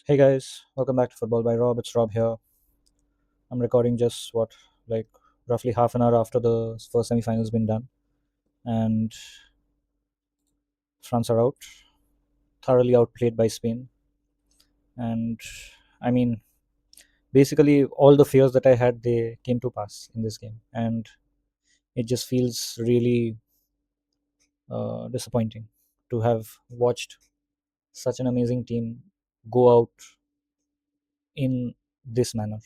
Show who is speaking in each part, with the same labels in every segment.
Speaker 1: Hey guys, welcome back to Football by Rob. It's Rob here. I'm recording just like roughly half an hour after the first semi-finals been done, and France are out, thoroughly outplayed by Spain. And I mean, basically all the fears that I had they came to pass in this game, and it just feels really disappointing to have watched such an amazing team go out in this manner.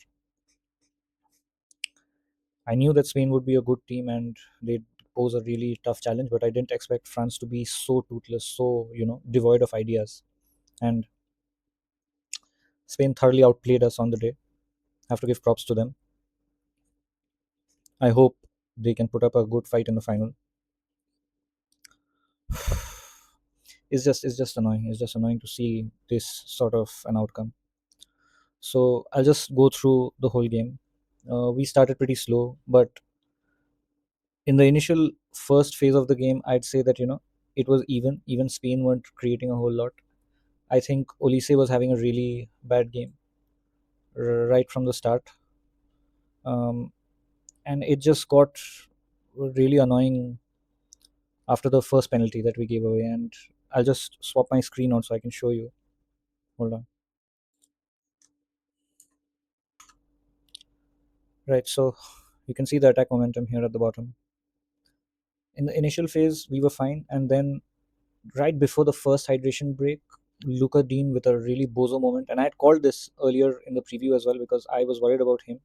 Speaker 1: I knew that Spain would be a good team and they'd pose a really tough challenge, but I didn't expect France to be so toothless, so devoid of ideas. And Spain thoroughly outplayed us on the day. Have to give props to them. I hope they can put up a good fight in the final. It's just annoying. It's just annoying to see this sort of an outcome. So I'll just go through the whole game. We started pretty slow, but in the initial first phase of the game, I'd say that it was even. Even Spain weren't creating a whole lot. I think Olise was having a really bad game right from the start, um, and it just got really annoying after the first penalty that we gave away. And I'll just swap my screen on so I can show you. Hold on. Right, so you can see the attack momentum here at the bottom. In the initial phase, we were fine, and then right before the first hydration break, Luca Dean with a really bozo moment, and I had called this earlier in the preview as well because I was worried about him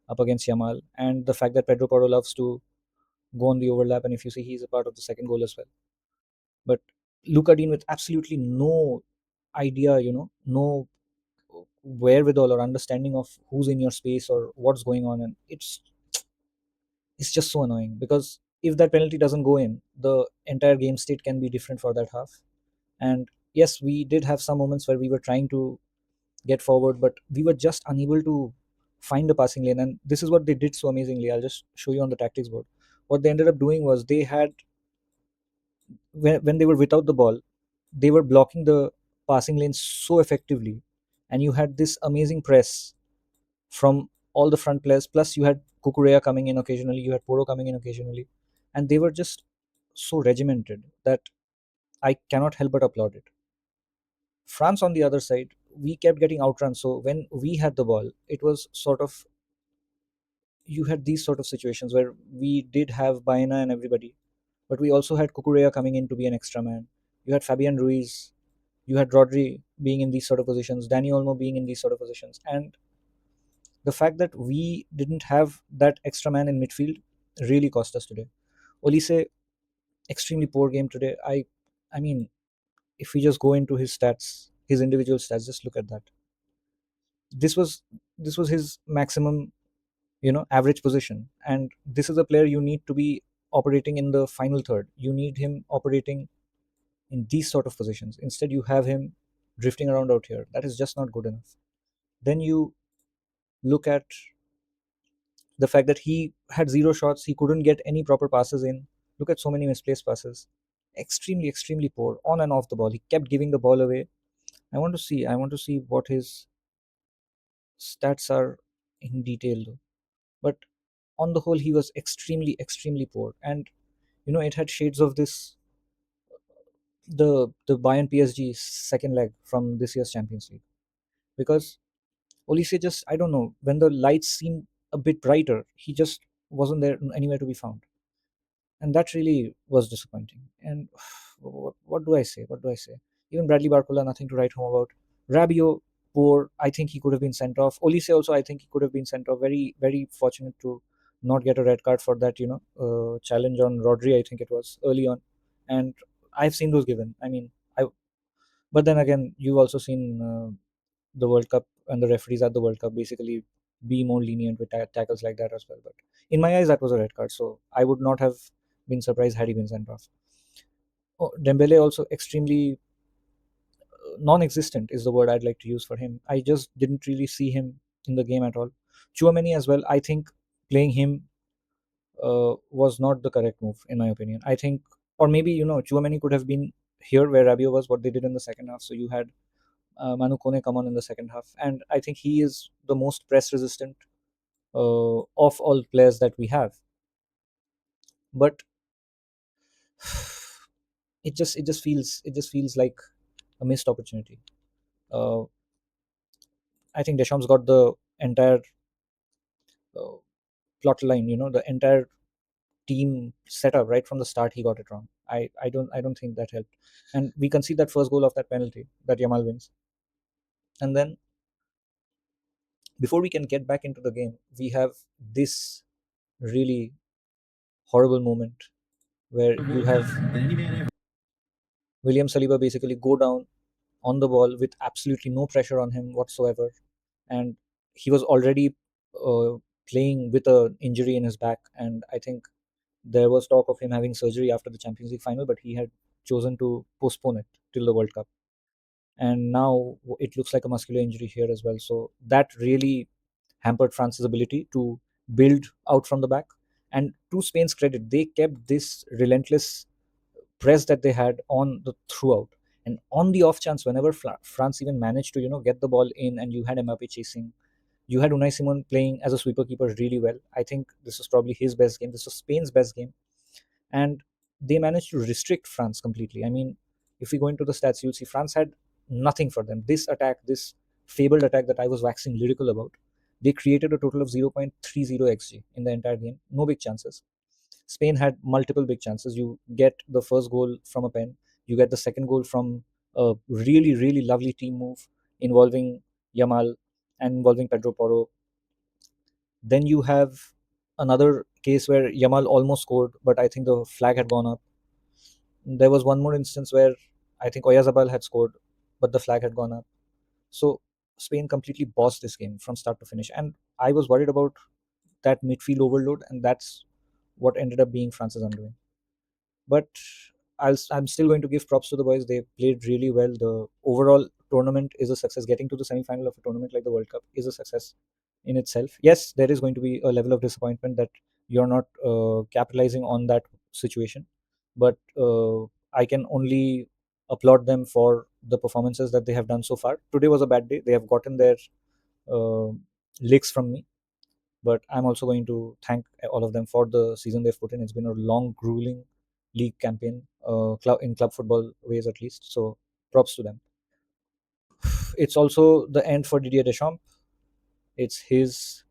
Speaker 1: up against Yamal and the fact that Pedro Porro loves to go on the overlap, and if you see, he's a part of the second goal as well. But Luka Dean with absolutely no idea, no wherewithal or understanding of who's in your space or what's going on, and it's just so annoying because if that penalty doesn't go in, the entire game state can be different for that half. And yes, we did have some moments where we were trying to get forward, but we were just unable to find the passing lane. And this is what they did so amazingly. I'll just show you on the tactics board. What they ended up doing was they had when they were without the ball, they were blocking the passing lanes so effectively, and you had this amazing press from all the front players. Plus, you had Kukurea coming in occasionally, you had Poro coming in occasionally, and they were just so regimented that I cannot help but applaud it. France, on the other side, we kept getting outrun. So when we had the ball, it was sort of you had these sort of situations where we did have Baena and everybody, but we also had Kukurea coming in to be an extra man. You had Fabian Ruiz, you had Rodri being in these sort of positions, Danny Olmo being in these sort of positions, and the fact that we didn't have that extra man in midfield really cost us today. Olise, extremely poor game today. I mean, if we just go into his stats, his individual stats, just look at that. This was this was his maximum, average position, and this is a player you need to be operating in the final third. You need him operating in these sort of positions. Instead, you have him drifting around out here. That is just not good enough. Then you look at the fact that he had zero shots, he couldn't get any proper passes in. Look at so many misplaced passes. Extremely, extremely poor on and off the ball. He kept giving the ball away. I want to see what his stats are in detail though. But on the whole, he was extremely, extremely poor. And it had shades of this the Bayern PSG second leg from this year's Champions League. Because Olise just, I don't know, when the lights seemed a bit brighter, he just wasn't there anywhere to be found. And that really was disappointing. And what do I say? What do I say? Even Bradley Barcola, nothing to write home about. Rabiot, poor. I think he could have been sent off. Olise also, I think he could have been sent off. Very, very fortunate to not get a red card for that, challenge on Rodri, I think it was early on. And I've seen those given. I mean, but then again, you've also seen the World Cup and the referees at the World Cup basically be more lenient with tackles like that as well. But in my eyes, that was a red card, so I would not have been surprised had he been sent off. Oh, Dembele also extremely non-existent is the word I'd like to use for him. I just didn't really see him in the game at all. Chouameni as well. I think playing him was not the correct move in my opinion. I think, or maybe Chouameni could have been here where Rabiot was. What they did in the second half. So you had Manu Kone come on in the second half, and I think he is the most press resistant of all players that we have. But it just feels like a missed opportunity. Uh, I think Deschamps got the entire uh, plot line, the entire team setup right from the start. He got it wrong. I don't think that helped, and we concede that first goal of that penalty that Yamal wins, and then before we can get back into the game, we have this really horrible moment where you have William Saliba basically go down on the ball with absolutely no pressure on him whatsoever, and he was already uh, playing with an injury in his back, and I think there was talk of him having surgery after the Champions League final, but he had chosen to postpone it till the World Cup, and now it looks like a muscular injury here as well. So that really hampered France's ability to build out from the back. And to Spain's credit, they kept this relentless press that they had on the throughout. And on the off chance, whenever France even managed to get the ball in, and you had Mbappe chasing, you had Unai Simon playing as a sweeper keeper really well. I think this was probably his best game. This was Spain's best game, and they managed to restrict France completely. I mean, if we go into the stats, you'll see France had nothing for them. This attack, this fabled attack that I was waxing lyrical about, they created a total of 0.30 xg in the entire game. No big chances. Spain had multiple big chances. You get the first goal from a pen, you get the second goal from a really, really lovely team move involving Yamal and involving Pedro Porro. Then you have another case where Yamal almost scored, but I think the flag had gone up. There was one more instance where I think Oyazabal had scored, but the flag had gone up. So Spain completely bossed this game from start to finish. And I was worried about that midfield overload, and that's what ended up being France's undoing. But I'm still going to give props to the boys. They played really well. The overall tournament is a success. Getting to the semi-final of a tournament like the World Cup is a success in itself. Yes, there is going to be a level of disappointment that you're not capitalizing on that situation, but I can only applaud them for the performances that they have done so far. Today was a bad day. They have gotten their uh, licks from me, but I'm also going to thank all of them for the season they've put in. It's been a long, grueling league campaign, in club football ways at least. So props to them. It's also the end for Didier Deschamps. It's his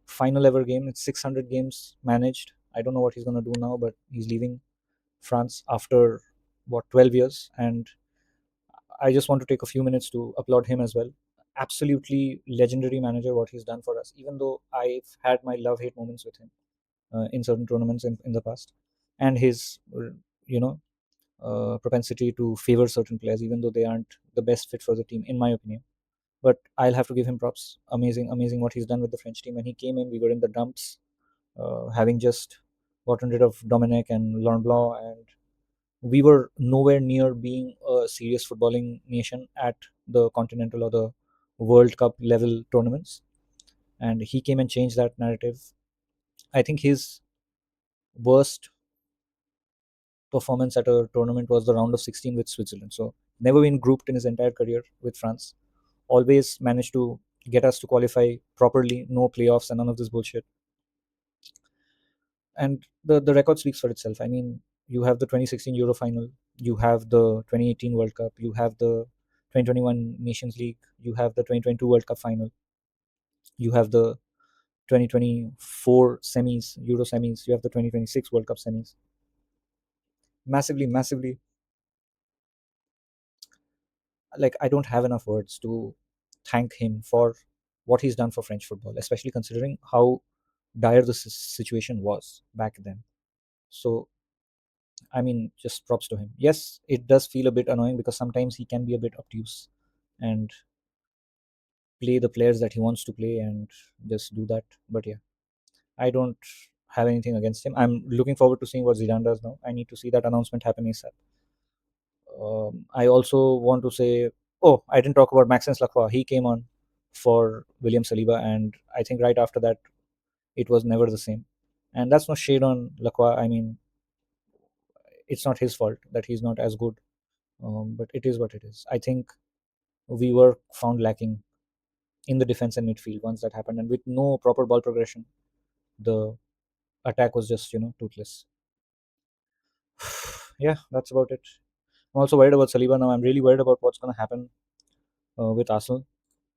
Speaker 1: final ever game. It's 600 games managed. I don't know what he's going to do now, but he's leaving France after what 12 years, and I just want to take a few minutes to applaud him as well. Absolutely legendary manager, what he's done for us. Even though I've had my love-hate moments with him in certain tournaments in the past, and his you know propensity to favor certain players, even though they aren't the best fit for the team, in my opinion. But I'll have to give him props. Amazing, amazing what he's done with the French team. When he came in, we were in the dumps, having just gotten rid of Dominic and Laurent Blanc, and we were nowhere near being a serious footballing nation at the continental or the World Cup level tournaments. And he came and changed that narrative. I think his worst performance at a tournament was the round of 16 with Switzerland. So never been grouped in his entire career with France. Always managed to get us to qualify properly, no playoffs and none of this bullshit. And the record speaks for itself. I mean, you have the 2016 Euro final, you have the 2018 World Cup, you have the 2021 Nations League, you have the 2022 World Cup final, you have the 2024 semis, Euro semis, you have the 2026 World Cup semis. Massively, massively, like I don't have enough words to thank him for what he's done for French football, especially considering how dire the situation was back then. So I mean, just props to him. Yes, it does feel a bit annoying because sometimes he can be a bit obtuse and play the players that he wants to play and just do that. But yeah, I don't have anything against him. I'm looking forward to seeing what Zidane does now. I need to see that announcement happen ASAP. I also want to say, oh, I didn't talk about Maxence Lacroix. He came on for William Saliba, and I think right after that, it was never the same. And that's no shade on Lacroix. I mean, it's not his fault that he's not as good, but it is what it is. I think we were found lacking in the defense and midfield once that happened, and with no proper ball progression, the attack was just toothless. Yeah, that's about it. I'm also worried about Saliba now. I'm really worried about what's going to happen with Arsenal,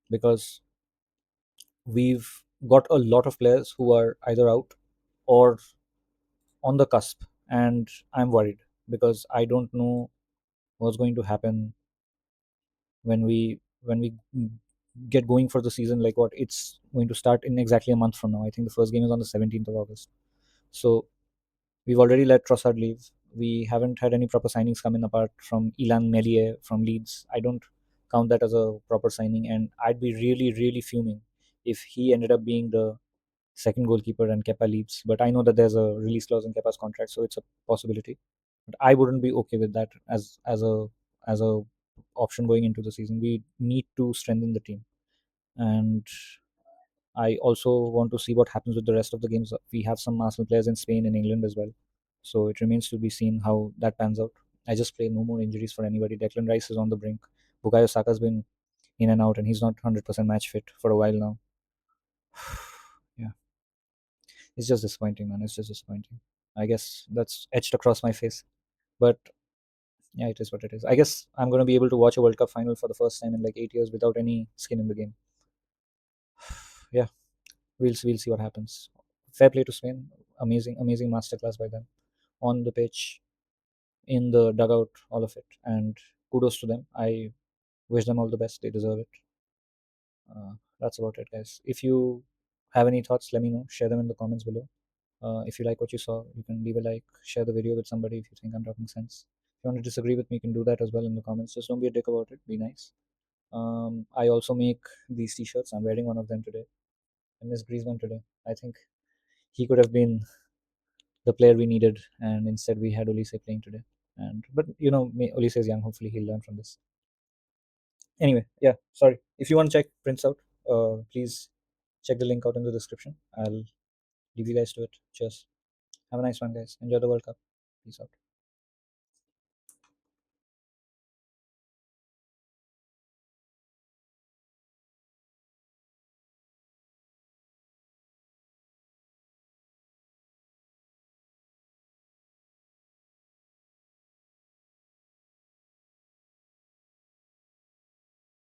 Speaker 1: because we've got a lot of players who are either out or on the cusp, and I'm worried because I don't know what's going to happen when we get going for the season. Like, what, it's going to start in exactly a month from now. I think the first game is on the 17th of August. So we've already let Trossard leave. We haven't had any proper signings come in apart from Ilan Melie from Leeds. I don't count that as a proper signing, and I'd be really, really fuming if he ended up being the second goalkeeper and Kepa leaves. But I know that there's a release clause in Kepa's contract, so it's a possibility. But I wouldn't be okay with that as a option going into the season. We need to strengthen the team, and I also want to see what happens with the rest of the games. We have some Arsenal players in Spain and England as well, so it remains to be seen how that pans out. I just pray no more injuries for anybody. Declan Rice is on the brink. Bukayo Saka's been in and out, and he's not 100% match fit for a while now. Yeah, it's just disappointing, man. It's just disappointing. I guess that's etched across my face. But yeah, it is what it is. I guess I'm going to be able to watch a World Cup final for the first time in like 8 years without any skin in the game. Yeah, we'll see what happens. Fair play to Spain. Amazing, amazing masterclass by them on the pitch, in the dugout, all of it. And kudos to them. I wish them all the best. They deserve it. That's about it, guys. If you have any thoughts, let me know. Share them in the comments below. If you like what you saw, you can leave a like, share the video with somebody if you think I'm talking sense. If you want to disagree with me, you can do that as well in the comments. Just don't be a dick about it. Be nice. I also make these t-shirts. I'm wearing one of them today. I miss Griezmann today. I think he could have been the player we needed, and instead we had Olise playing today. And but Olise is young. Hopefully he'll learn from this. Anyway, yeah. Sorry. If you want to check prints out, please check the link out in the description. I'll leave you guys to it. Cheers. Have a nice one, guys. Enjoy the World Cup. Peace out.